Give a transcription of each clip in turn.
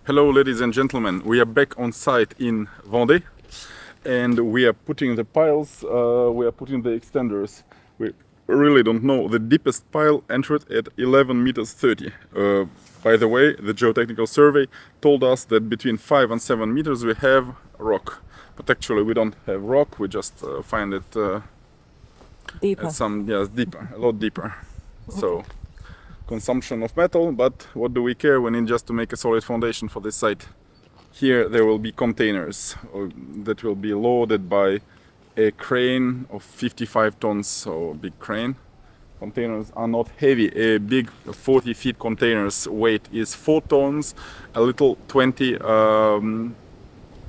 Hello ladies and gentlemen, we are back on site in Vendée and we are putting the piles, we are putting the extenders. We really don't know. The deepest pile entered at 11 meters 30. By the way, the geotechnical survey told us that between 5 and 7 meters we have rock. But actually we don't have rock, we just find it Deeper. Deeper, a lot deeper. So consumption of metal, but what do we care? We need just to make a solid foundation for this site. Here there will be containers that will be loaded by a crane of 55 tons, so a big crane. Containers are not heavy. A big 40 feet container's weight is 4 tons. A little 20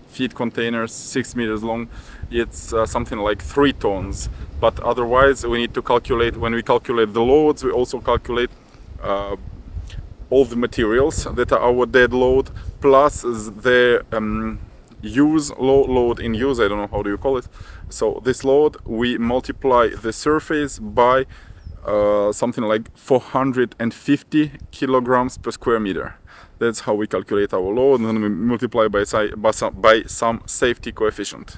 feet containers, 6 meters long, it's something like 3 tons. But otherwise we need to calculate, when we calculate the loads, we also calculate all the materials that are our dead load plus the load in use, I don't know how do you call it. So this load, we multiply the surface by something like 450 kilograms per square meter. That's how we calculate our load, and then we multiply by some safety coefficient.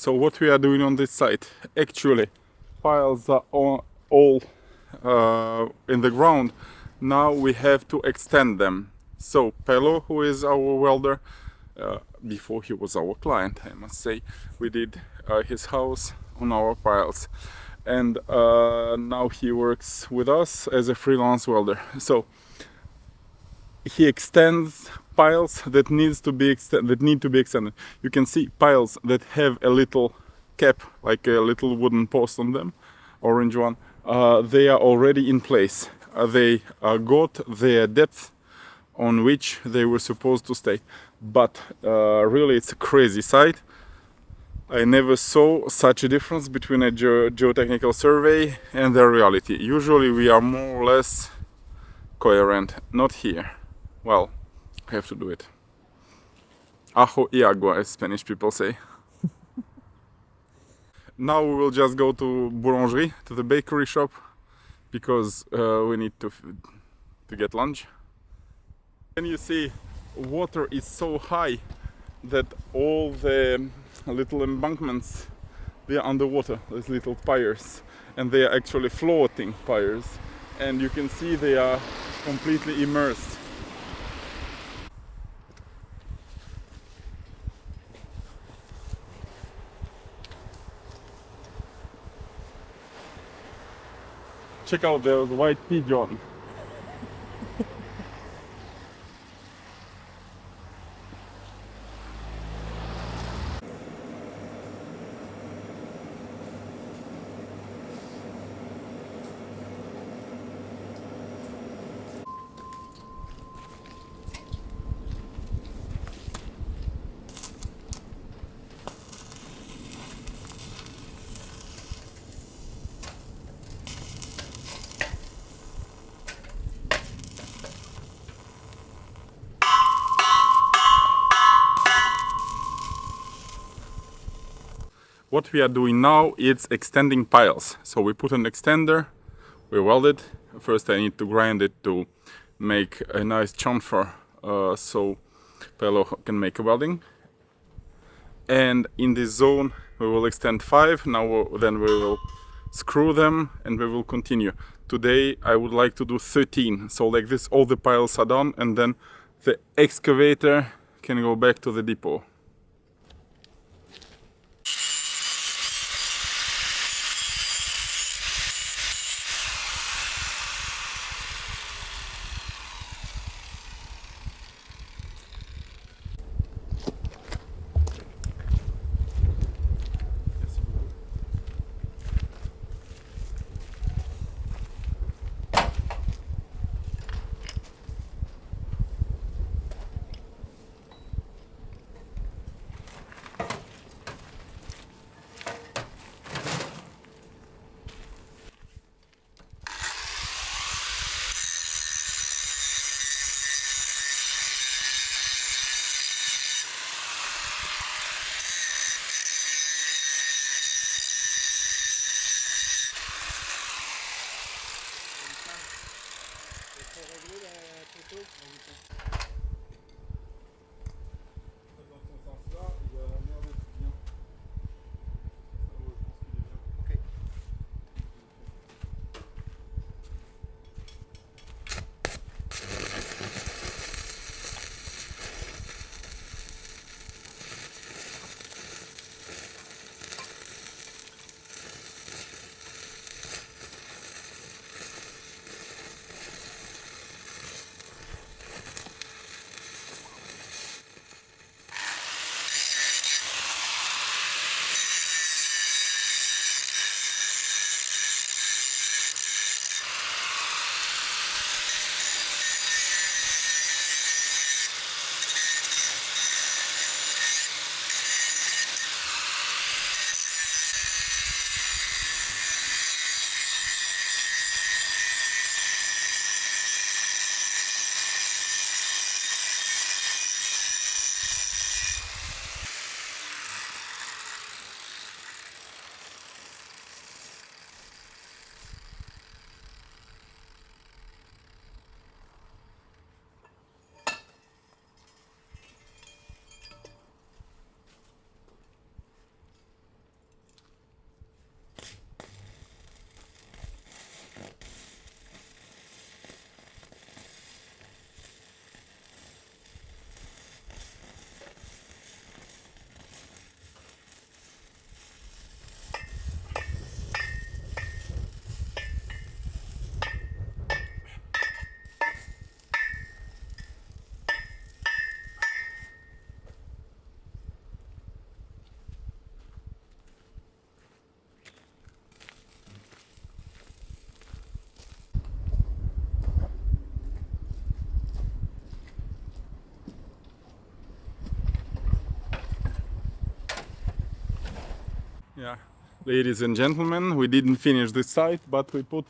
So what we are doing on this site, actually, piles are all in the ground. Now we have to extend them. So Pelo, who is our welder, before he was our client, I must say, we did his house on our piles, and now he works with us as a freelance welder. So he extends piles that need to be extended. You can see piles that have a little cap, like a little wooden post on them, orange one. They are already in place. They got their depth on which they were supposed to stay. But really, it's a crazy site. I never saw such a difference between a geotechnical survey and the reality. Usually, we are more or less coherent. Not here. Well, I have to do it. Ajo y agua, as Spanish people say. Now we will just go to boulangerie, to the bakery shop, because we need to get lunch. And you see, water is so high that all the little embankments, they are underwater, these little piers, and they are actually floating piers, and you can see they are completely immersed. Check out those white pigeon. What we are doing now is extending piles. So we put an extender, we weld it. First I need to grind it to make a nice chamfer so Pelo can make a welding. And in this zone we will extend 5. Now then we will screw them and we will continue. Today I would like to do 13. So like this all the piles are done and then the excavator can go back to the depot. Yeah, ladies and gentlemen, we didn't finish this side, but we put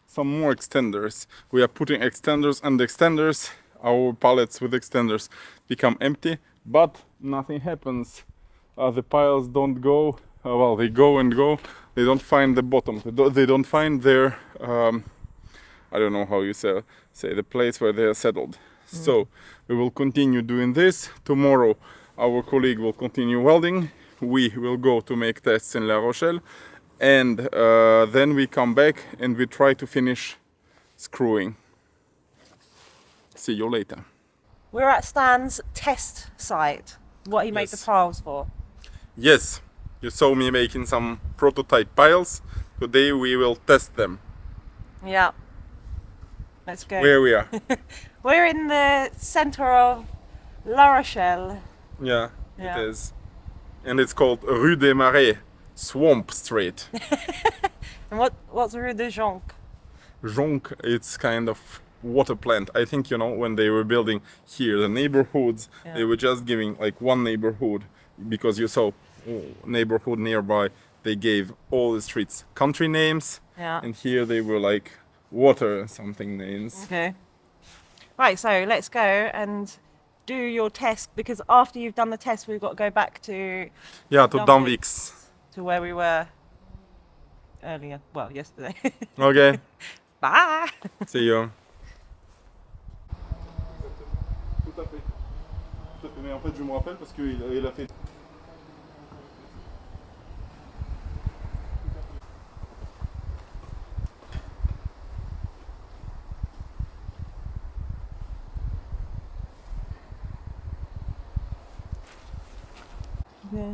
some more extenders. We are putting extenders and extenders. Our pallets with extenders become empty, but nothing happens. The piles don't go. Well, they go and go. They don't find the bottom. They don't find their. I don't know how you say the place where they are settled. So we will continue doing this. Tomorrow, our colleague will continue welding. We will go to make tests in La Rochelle, and then we come back and we try to finish screwing. See you later. We're at Stan's test site. What he made the Yes. piles for. Yes, you saw me making some prototype piles. Today we will test them. Yeah. Let's go. Where we are. We're in the centre of La Rochelle. Yeah, Yeah. it is. And it's called Rue des Marais, Swamp Street. And what's Rue de Jonc? Jonc, it's kind of water plant. I think, you know, when they were building here the neighborhoods, they were just giving like one neighborhood, because you saw neighborhood nearby, they gave all the streets country names. Yeah. And here they were like water something names. Okay. Right, so let's go and do your test, because after you've done the test, we've got to go back to Yeah, to Dunwich. Dunwich. to where we were earlier. Well, yesterday. Okay, Bye. see you. Tout à fait. Mais en fait, je me rappelle parce qu'il a fait. Yeah.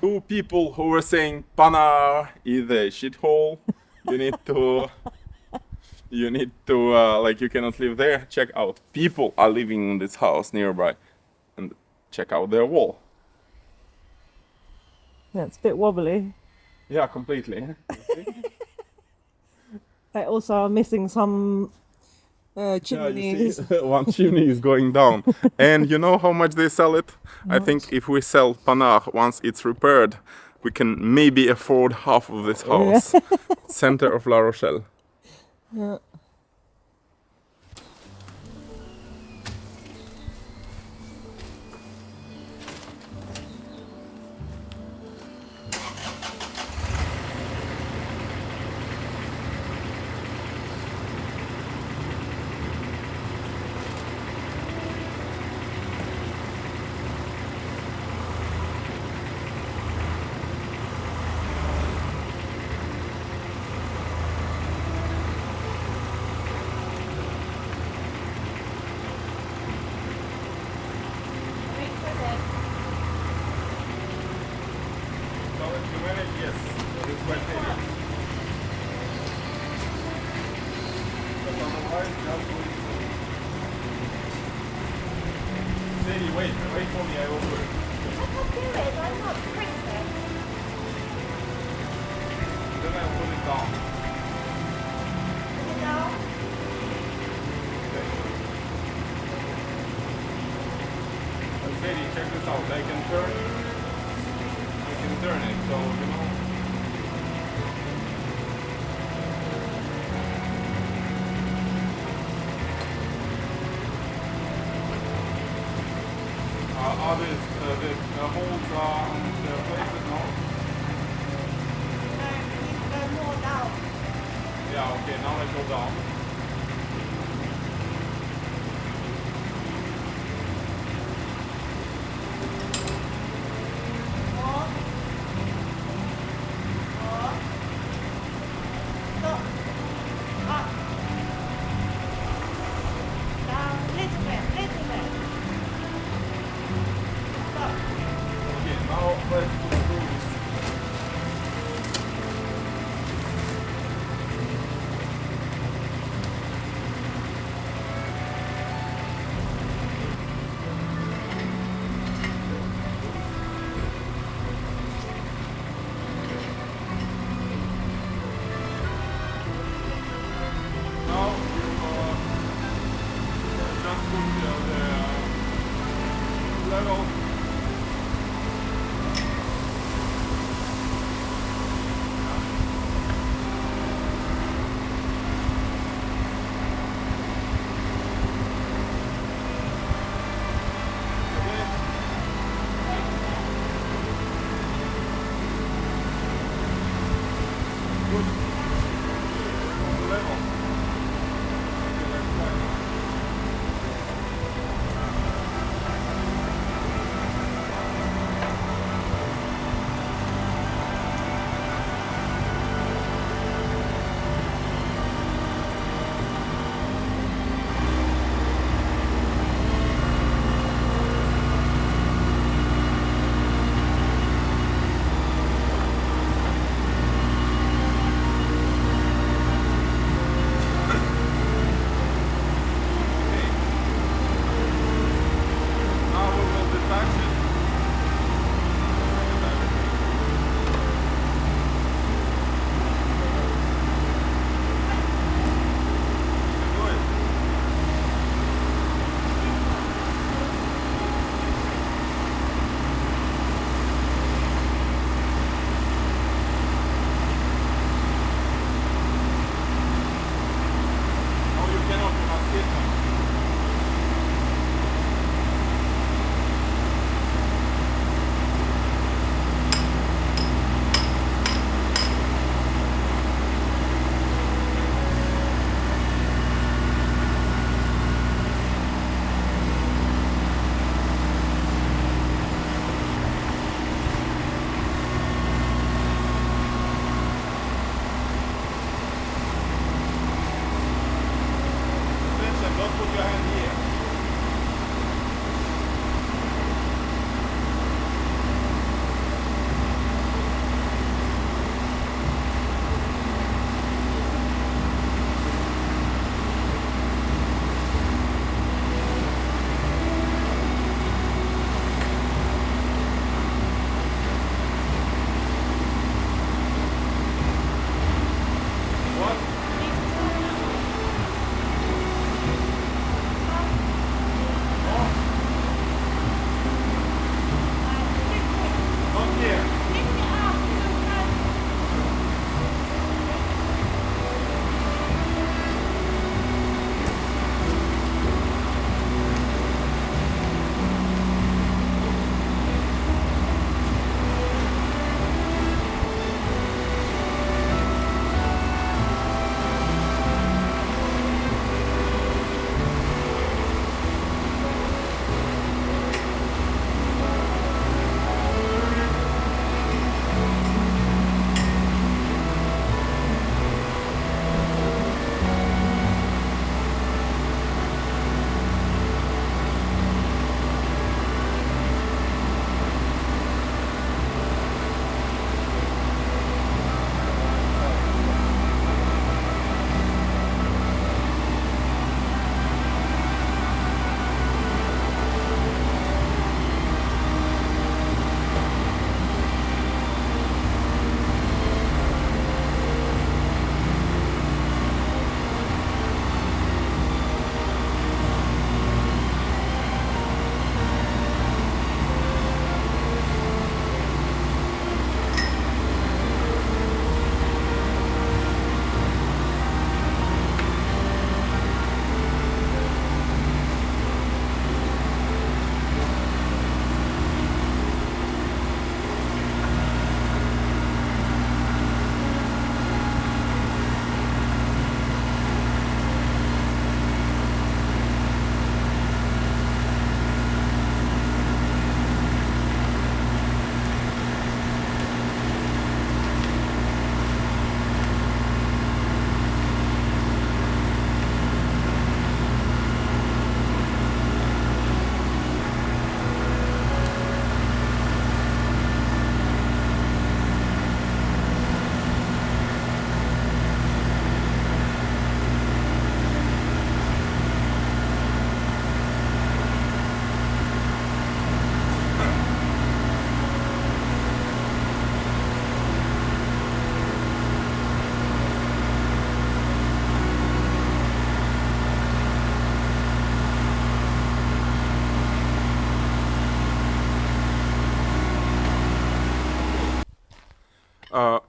Two people who were saying Panar is a shithole. You need to like, you cannot live there. Check out. People are living in this house nearby, and check out their wall. Yeah, it's a bit wobbly. Yeah, completely. They also are missing some Yeah, you chimneys. see, one chimney is going down. And you know how much they sell it? I think if we sell Panar once it's repaired, we can maybe afford half of this house. Center of La Rochelle. Yeah. Yes, it's quite heavy. But otherwise, just Sadie, wait for me, I will do it. I can do it, I'm not princess. Then I'll put it down. You know? Sadie, check this out. I can turn it, so you know. Are the holes on the places now? No, you need to go more down. Yeah, okay, now I go down. More. More. Stop. Up. Down. Little bit. Stop. Okay, now let's go through this. Now you just put the level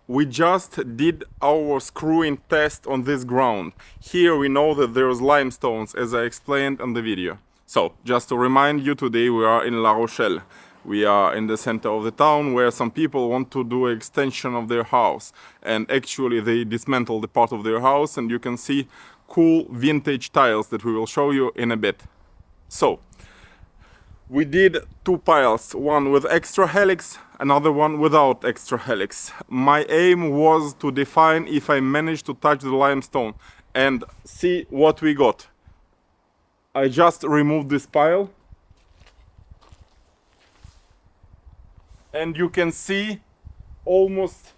we just did our screwing test on this ground. Here we know that there's limestones, as I explained in the video. So, just to remind you, today we are in La Rochelle. We are in the center of the town where some people want to do an extension of their house. And actually they dismantled the part of their house, and you can see cool vintage tiles that we will show you in a bit. So, we did 2 piles, one with extra helix, another one without extra helix. My aim was to define if I managed to touch the limestone and see what we got. I just removed this pile, and you can see almost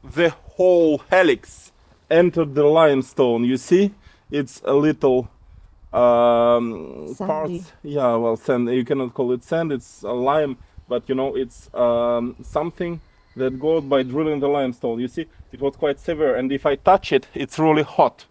the whole helix entered the limestone. You see, it's a little Sandy. parts. Yeah, well, sand. You cannot call it sand. It's a lime, but you know, it's something that goes by drilling the limestone. You see, it was quite severe, and if I touch it, it's really hot.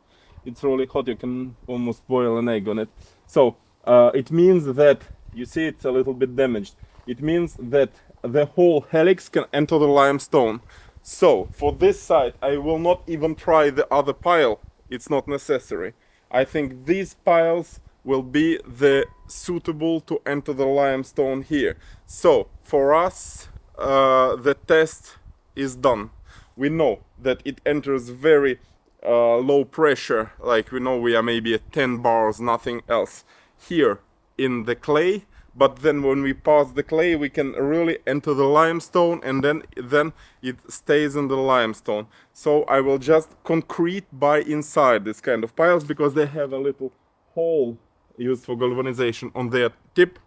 It's really hot. You can almost boil an egg on it. So it means that, you see, it's a little bit damaged. It means that the whole helix can enter the limestone. So for this side, I will not even try the other pile. It's not necessary. I think these piles will be the suitable to enter the limestone here. So for us, the test is done. We know that it enters very low pressure, like we know we are maybe at 10 bars, nothing else here in the clay, but then when we pass the clay we can really enter the limestone, and then it stays in the limestone. So I will just concrete by inside this kind of piles, because they have a little hole used for galvanization on their tip.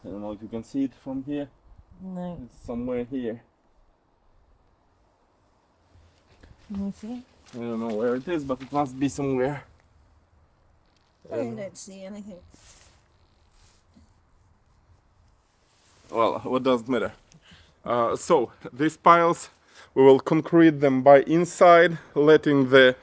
I don't know if you can see it from here. No. It's somewhere here. Let me see. I don't know where it is, but it must be somewhere. I don't see anything. Well, what doesn't matter. So these piles, we will concrete them by inside, letting the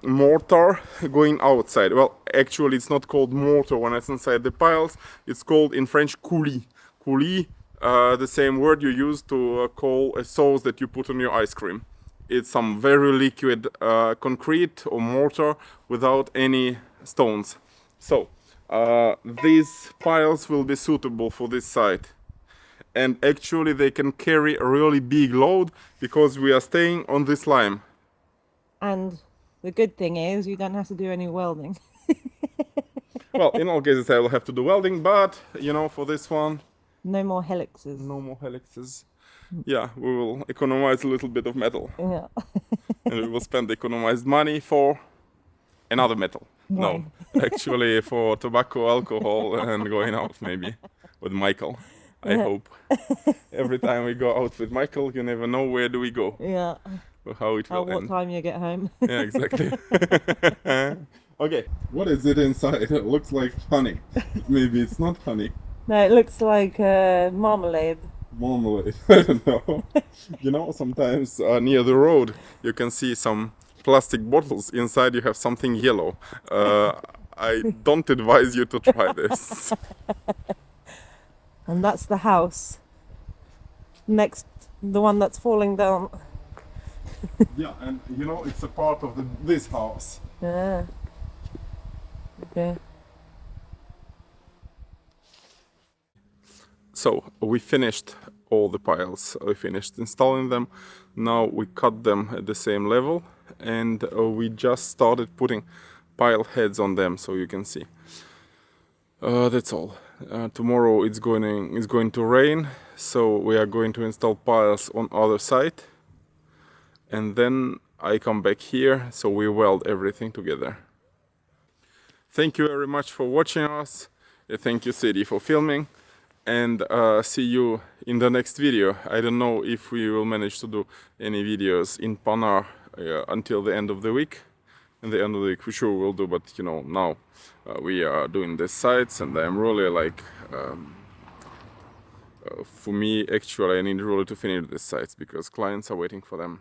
mortar going outside. Well, actually it's not called mortar when it's inside the piles. It's called in French coulis. Coulis, the same word you use to call a sauce that you put on your ice cream. It's some very liquid concrete or mortar without any stones. So these piles will be suitable for this site, and actually they can carry a really big load because we are staying on this lime. And the good thing is you don't have to do any welding. Well, in all cases I will have to do welding, but you know, for this one, No more helixes. no more helixes. Yeah, we will economize a little bit of metal, Yeah. and we will spend economized money for another metal. Wine. No, actually for tobacco, alcohol, and going out maybe with Michael. I hope. Every time we go out with Michael, you never know where do we go, Yeah. or how it Or will what end. time you get home. Yeah, exactly. Okay, what is it inside? It looks like honey. Maybe it's not honey. No, it looks like marmalade. Marmalade. I don't know. You know, sometimes near the road you can see some plastic bottles. Inside you have something yellow. I don't advise you to try this. And that's the house. Next, the one that's falling down. Yeah, and you know, it's a part of this house. Yeah. Okay. So we finished all the piles. We finished installing them. Now we cut them at the same level, and we just started putting pile heads on them, so you can see. That's all. Tomorrow it's going to rain, so we are going to install piles on other side, and then I come back here, so we weld everything together. Thank you very much for watching us. Thank you, Sadie, for filming, and see you in the next video. I don't know if we will manage to do any videos in Panar until the end of the week. In the end of the week, for sure we'll do, but you know, now we are doing the sites, and I'm really like, for me, actually, I need really to finish the sites because clients are waiting for them.